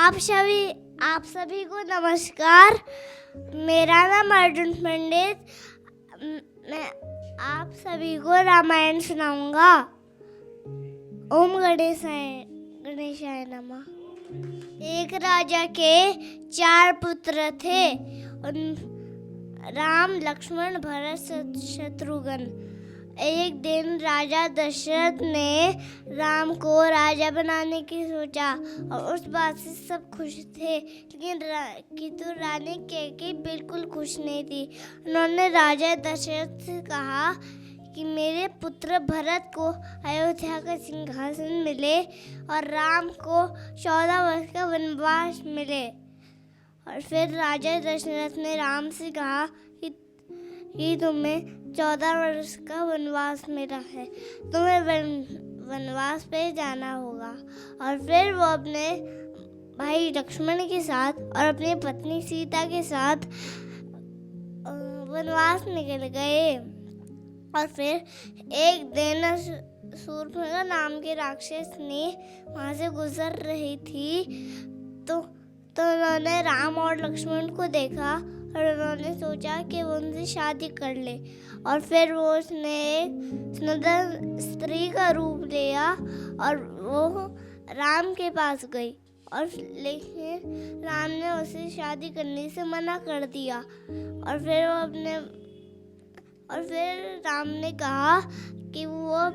आप सभी को नमस्कार। मेरा नाम अर्जुन पंडित। मैं आप सभी को रामायण सुनाऊंगा। ओम गणेशाय नमः। एक राजा के 4 पुत्र थे, राम, लक्ष्मण, भरत, शत्रुघ्न। एक दिन राजा दशरथ ने राम को राजा बनाने की सोचा और उस बात से सब खुश थे, किंतु रानी कैकेयी बिल्कुल खुश नहीं थी। उन्होंने राजा दशरथ से कहा कि मेरे पुत्र भरत को अयोध्या का सिंहासन मिले और राम को 14 वर्ष का वनवास मिले। और फिर राजा दशरथ ने राम से कहा कि तुम्हें 14 वर्ष का वनवास मिला है, तुम्हें वनवास पे जाना होगा। और फिर वो अपने भाई लक्ष्मण के साथ और अपनी पत्नी सीता के साथ वनवास निकल गए। और फिर एक दिन शूर्पणखा नाम के राक्षस ने वहाँ से गुजर रही थी तो उन्होंने राम और लक्ष्मण को देखा और उन्होंने सोचा कि वो उनसे शादी कर ले। और फिर वो उसने एक सुंदर स्त्री का रूप लिया और वो राम के पास गई, और लेकिन राम ने उसे शादी करने से मना कर दिया। और फिर राम ने कहा कि वो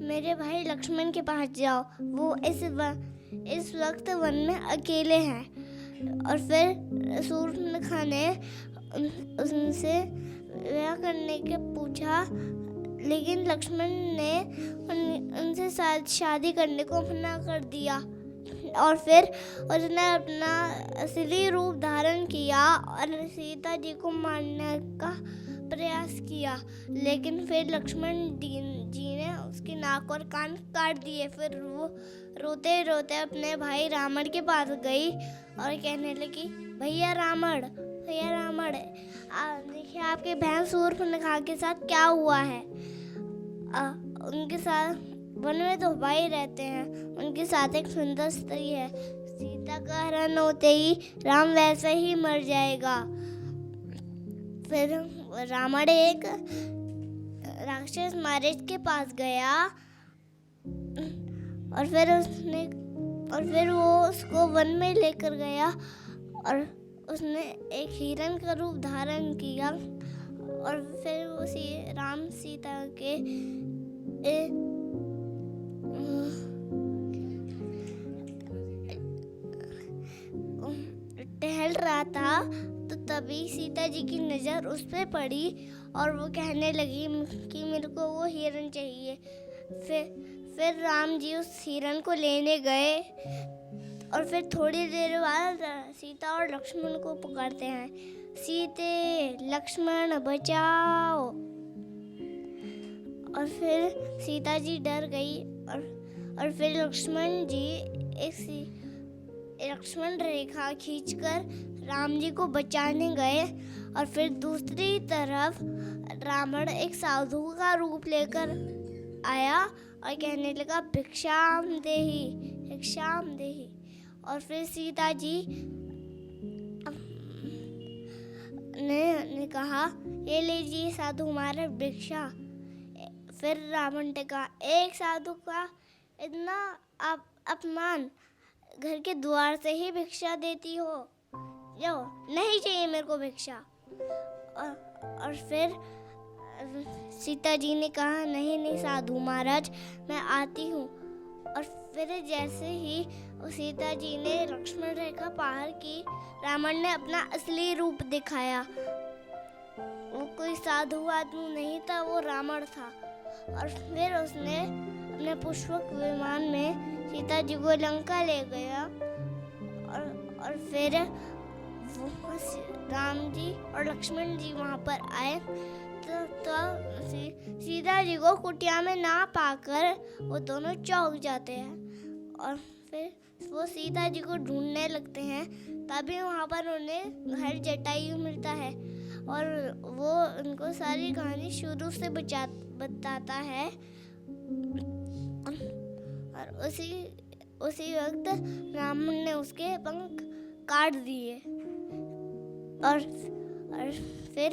मेरे भाई लक्ष्मण के पास जाओ, वो इस वक्त वन में अकेले हैं। और फिर शूर्पणखा ने उनसे विवाह करने के पूछा, लेकिन लक्ष्मण ने उनसे शादी करने को मना कर दिया। और फिर उसने अपना असली रूप धारण किया और सीता जी को मारने का प्रयास किया, लेकिन फिर लक्ष्मण जी ने उसकी नाक और कान काट दिए। फिर वो रोते रोते अपने भाई रावण के पास गई और कहने लगी, भैया रावण, देखिए आपके बहन शूर्पणखा के साथ क्या हुआ है। उनके साथ वन में तो भाई रहते हैं, उनके साथ एक सुंदर स्त्री है। सीता का हरण होते ही राम वैसे ही मर जाएगा। फिर रावण एक राक्षस मारीच के पास गया और फिर वो उसको वन में लेकर गया और उसने एक हिरण का रूप धारण किया। और फिर वो राम सीता के टहल रहा था, तो तभी सीता जी की नज़र उस पे पड़ी और वो कहने लगी कि मेरे को वो हिरण चाहिए। फिर राम जी उस हिरण को लेने गए और फिर थोड़ी देर बाद सीता और लक्ष्मण को पुकारते हैं, सीते लक्ष्मण बचाओ। और फिर सीता जी डर गई और फिर लक्ष्मण जी एक लक्ष्मण रेखा खींचकर राम जी को बचाने गए। और फिर दूसरी तरफ रावण एक साधु का रूप लेकर आया और कहने लगा, भिक्षाम देहि। और फिर सीता जी ने कहा, ये लीजिए साधु हमारा भिक्षा। फिर रावण ने कहा, एक साधु का इतना अपमान, घर के द्वार से ही भिक्षा देती हो, जो नहीं चाहिए मेरे को भिक्षा। और फिर सीता जी ने कहा, नहीं साधु महाराज, मैं आती हूँ। और फिर जैसे ही सीता जी ने लक्ष्मण रेखा पार की, रावण ने अपना असली रूप दिखाया। वो कोई साधु आदमी नहीं था, वो रावण था। और फिर उसने अपने पुष्पक विमान में सीता जी को लंका ले गया। और फिर राम जी और लक्ष्मण जी वहाँ पर आए तो सीता जी को कुटिया में ना पाकर वो दोनों चौंक जाते हैं। और फिर वो सीता जी को ढूंढने लगते हैं। तभी वहाँ पर उन्हें घर जटायु मिलता है और वो उनको सारी कहानी शुरू से बताता है। और उसी वक्त रावण ने उसके पंख काट दिए और फिर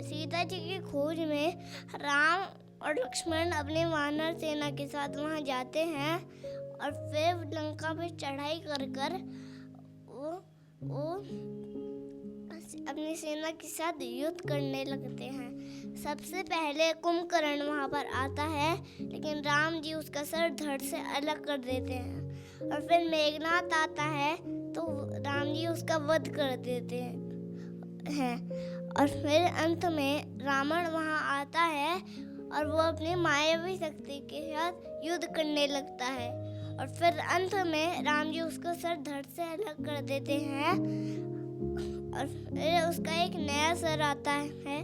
सीता जी की खोज में राम और लक्ष्मण अपने वानर सेना के साथ वहां जाते हैं और फिर लंका पे चढ़ाई कर वो अपनी सेना के साथ युद्ध करने लगते हैं। सबसे पहले कुंभकर्ण वहां पर आता है, लेकिन राम जी उसका सर धड़ से अलग कर देते हैं और फिर मेघनाथ आता है तो राम जी उसका वध कर देते हैं और फिर अंत में रावण वहां आता है और वो अपनी मायावी शक्ति के साथ युद्ध करने लगता है और फिर अंत में राम जी उसका सर धड़ से अलग कर देते हैं और फिर उसका एक नया सर आता है।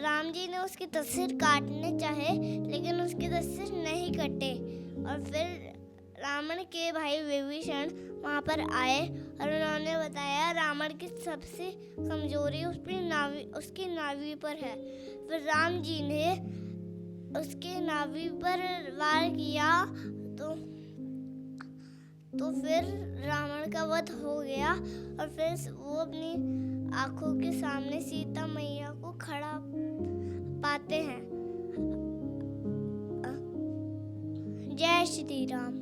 राम जी ने उसकी तस्वीर काटने चाहे, लेकिन उसकी तस्वीर नहीं कटे और फिर रावण के भाई विभीषण वहाँ पर आए और उन्होंने बताया रावण की सबसे कमजोरी उसकी नाभि पर है। फिर राम जी ने उसके नाभि पर वार किया तो फिर रावण का वध हो गया और फिर वो अपनी आंखों के सामने सीता मैया को खड़ा पाते हैं। जय श्री राम।